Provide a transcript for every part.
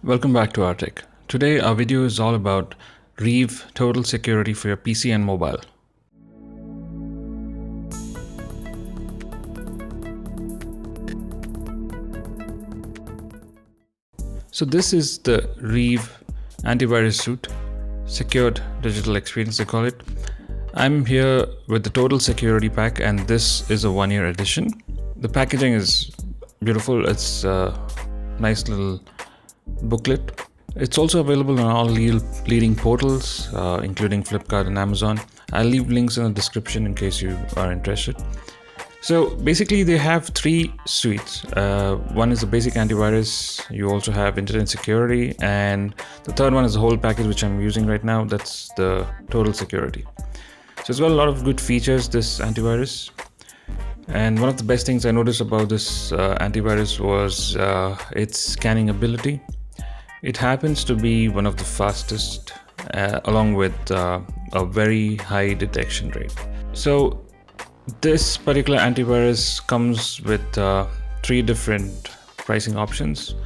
Welcome back to rTech. Today our video is all about Reve Total Security for your PC and mobile. So this is the Reve Antivirus suite, Secured Digital Experience they call it. I'm here with the Total Security pack and this is a 1-year edition. The packaging is beautiful. It's a nice little booklet. It's also available on all leading portals, including Flipkart and Amazon. I'll leave links in the description in case you are interested. So basically they have 3 suites. One is the basic antivirus, you also have internet security, and the third one is the whole package which I'm using right now. That's the total security. So it's got a lot of good features, this antivirus. And one of the best things I noticed about this antivirus was its scanning ability. It happens to be one of the fastest, along with a very high detection rate. So this particular antivirus comes with 3 different pricing options.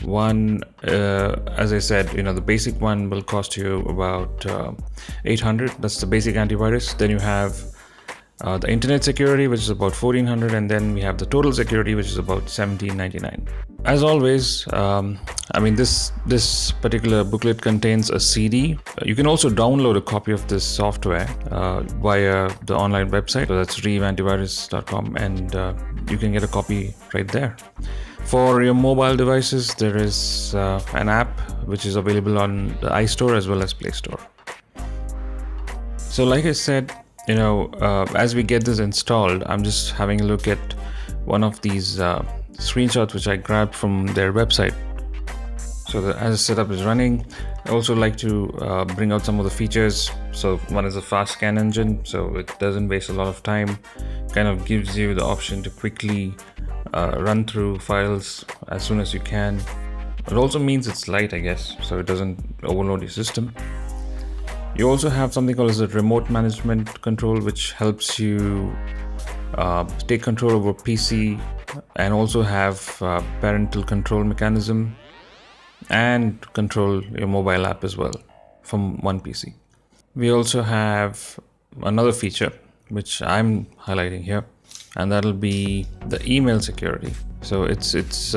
One, as I said, the basic one will cost you about $800. That's the basic antivirus. Then you have the internet security, which is about $1,400, and then we have the total security, which is about $1,799. As always, this particular booklet contains a CD. You can also download a copy of this software via the online website. So that's reveantivirus.com, and you can get a copy right there. For your mobile devices, there is an app which is available on the iStore as well as Play Store. So like I said, as we get this installed, I'm just having a look at one of these screenshots which I grabbed from their website. So as the setup is running, I also like to bring out some of the features. So one is a fast scan engine, so it doesn't waste a lot of time. Kind of gives you the option to quickly run through files as soon as you can. It also means it's light, I guess, so it doesn't overload your system. You also have something called as a remote management control, which helps you take control over PC and also have parental control mechanism and control your mobile app as well from one PC. We also have another feature which I'm highlighting here, and that'll be the email security. So it's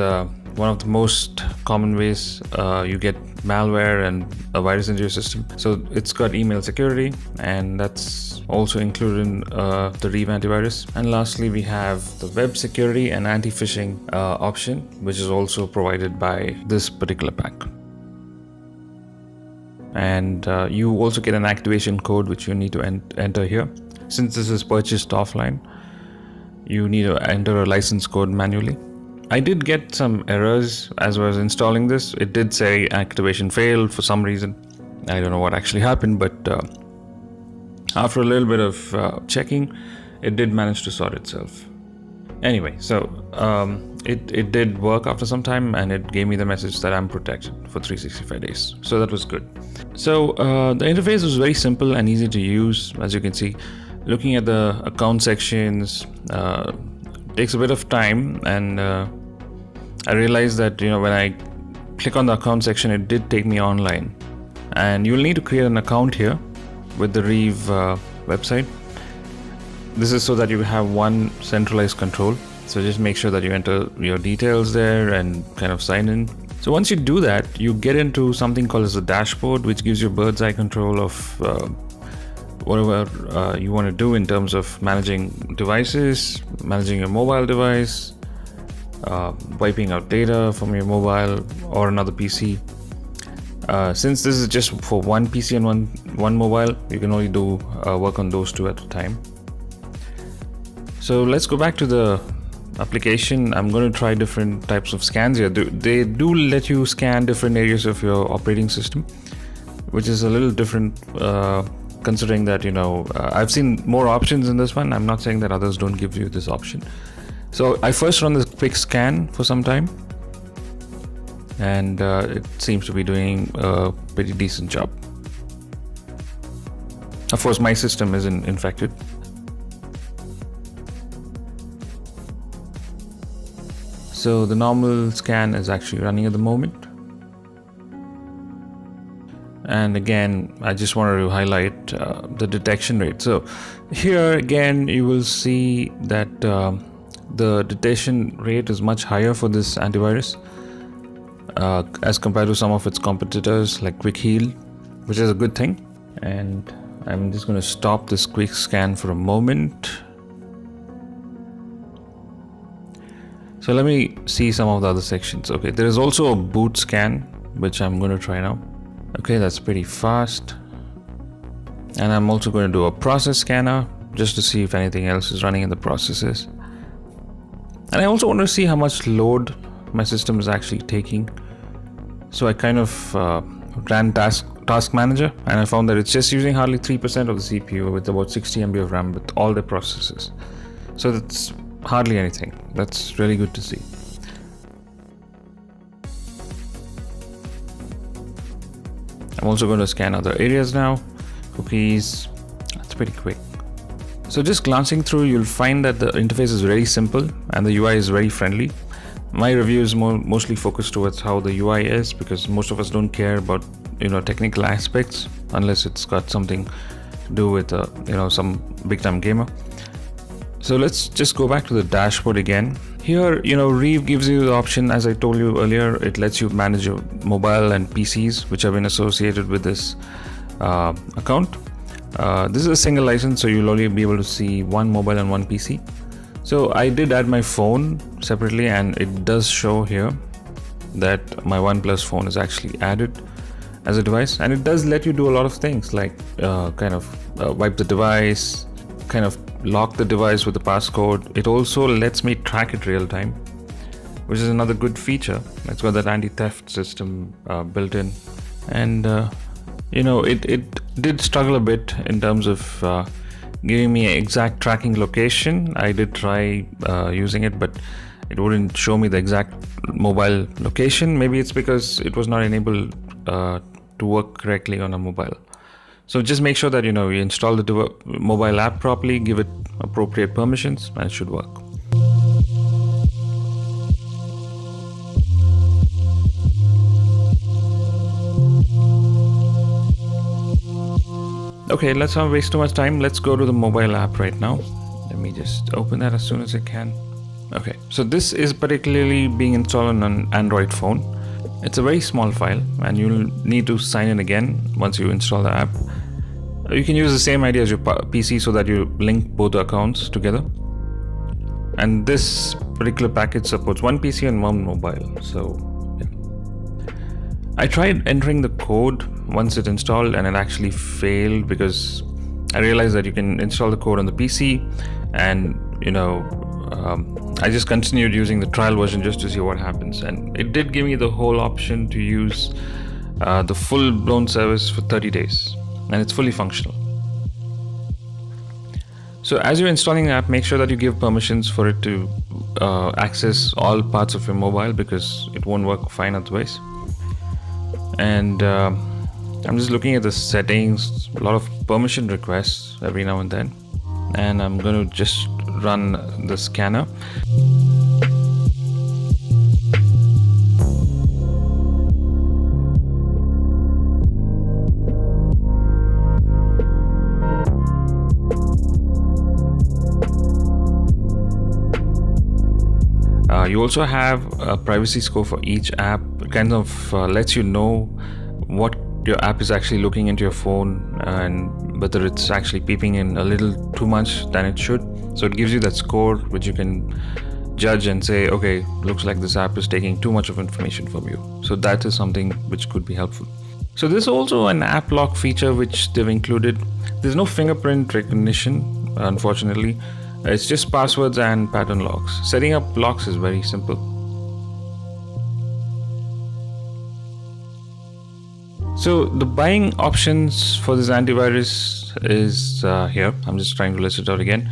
one of the most common ways you get malware and a virus into your system. So it's got email security, and that's also included in the Reve antivirus. And lastly, we have the web security and anti-phishing option, which is also provided by this particular pack. And you also get an activation code which you need to enter here. Since this is purchased offline, you need to enter a license code manually. I did get some errors as I was installing this. It did say activation failed for some reason. I don't know what actually happened, but after a little bit of checking, it did manage to sort itself. Anyway, so it did work after some time, and it gave me the message that I'm protected for 365 days. So that was good. So the interface was very simple and easy to use. As you can see, looking at the account sections takes a bit of time, and I realized that when I click on the account section, it did take me online, and you'll need to create an account here with the Reve website. This is so that you have one centralized control. So just make sure that you enter your details there and kind of sign in. So once you do that, you get into something called as a dashboard, which gives you bird's eye control of whatever you want to do in terms of managing devices, managing your mobile device, wiping out data from your mobile or another PC. Since this is just for one PC and one mobile, you can only do work on those 2 at a time. So let's go back to the application. I'm going to try different types of scans here. They do let you scan different areas of your operating system, which is a little different considering that I've seen more options in this one. I'm not saying that others don't give you this option. So I first run this quick scan for some time, and it seems to be doing a pretty decent job. Of course, my system isn't infected. So the normal scan is actually running at the moment. And again, I just wanted to highlight the detection rate. So here again, you will see that the detection rate is much higher for this antivirus as compared to some of its competitors like Quick Heal, which is a good thing. And I'm just going to stop this quick scan for a moment. So let me see some of the other sections. Okay, there is also a boot scan, which I'm going to try now. Okay, that's pretty fast. And I'm also going to do a process scanner just to see if anything else is running in the processes. And I also want to see how much load my system is actually taking. So I kind of ran task manager, and I found that it's just using hardly 3% of the CPU with about 60 MB of RAM with all the processes. So that's hardly anything. That's really good to see. I'm also going to scan other areas now. Cookies, that's pretty quick. So just glancing through, you'll find that the interface is very simple and the UI is very friendly. My review is mostly focused towards how the UI is, because most of us don't care about technical aspects unless it's got something to do with some big time gamer. So let's just go back to the dashboard again. Here, Reve gives you the option, as I told you earlier, it lets you manage your mobile and PCs which have been associated with this account. This is a single license, so you'll only be able to see one mobile and one PC. So I did add my phone separately, and it does show here that my OnePlus phone is actually added as a device, and it does let you do a lot of things like wipe the device, kind of lock the device with the passcode. It also lets me track it real time, which is another good feature. It's got that anti-theft system built in, and it did struggle a bit in terms of giving me exact tracking location. I did try using it, but it wouldn't show me the exact mobile location. Maybe it's because it was not enabled to work correctly on a mobile. So just make sure that you install the mobile app properly, give it appropriate permissions, and it should work. Okay, let's not waste too much time. Let's go to the mobile app right now. Let me just open that as soon as I can. Okay, so this is particularly being installed on an Android phone. It's a very small file, and you'll need to sign in again once you install the app. You can use the same idea as your PC so that you link both accounts together. And this particular package supports one PC and one mobile. So yeah. I tried entering the code once it installed, and it actually failed because I realized that you can install the code on the PC, and I just continued using the trial version just to see what happens, and it did give me the whole option to use the full-blown service for 30 days, and it's fully functional. So as you're installing the app, make sure that you give permissions for it to access all parts of your mobile, because it won't work fine otherwise. And I'm just looking at the settings, a lot of permission requests every now and then, and I'm going to just run the scanner. You also have a privacy score for each app. It kind of lets you know what your app is actually looking into your phone and whether it's actually peeping in a little too much than it should. So it gives you that score which you can judge and say, okay, looks like this app is taking too much of information from you. So that is something which could be helpful. So there's also an app lock feature which they've included. There's no fingerprint recognition, unfortunately. It's just passwords and pattern locks. Setting up locks is very simple. So the buying options for this antivirus is here. I'm just trying to list it out again.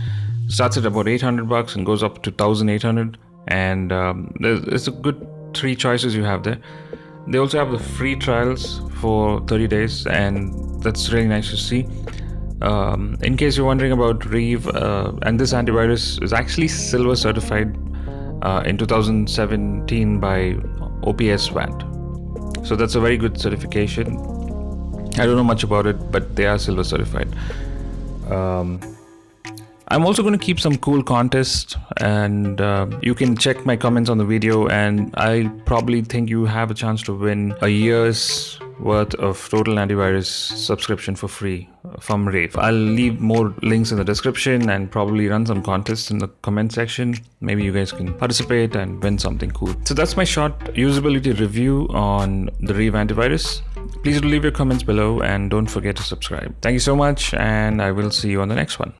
It starts at about $800 and goes up to $1,800, and there's a good 3 choices you have there. They also have the free trials for 30 days, and that's really nice to see. In case you're wondering about Reve, and this antivirus is actually silver certified in 2017 by OPS VAT. So that's a very good certification. I don't know much about it, but they are silver certified. I'm also going to keep some cool contests, and you can check my comments on the video, and I probably think you have a chance to win a year's worth of Total Antivirus subscription for free from Reve. I'll leave more links in the description and probably run some contests in the comment section. Maybe you guys can participate and win something cool. So that's my short usability review on the Reve Antivirus. Please do leave your comments below and don't forget to subscribe. Thank you so much, and I will see you on the next one.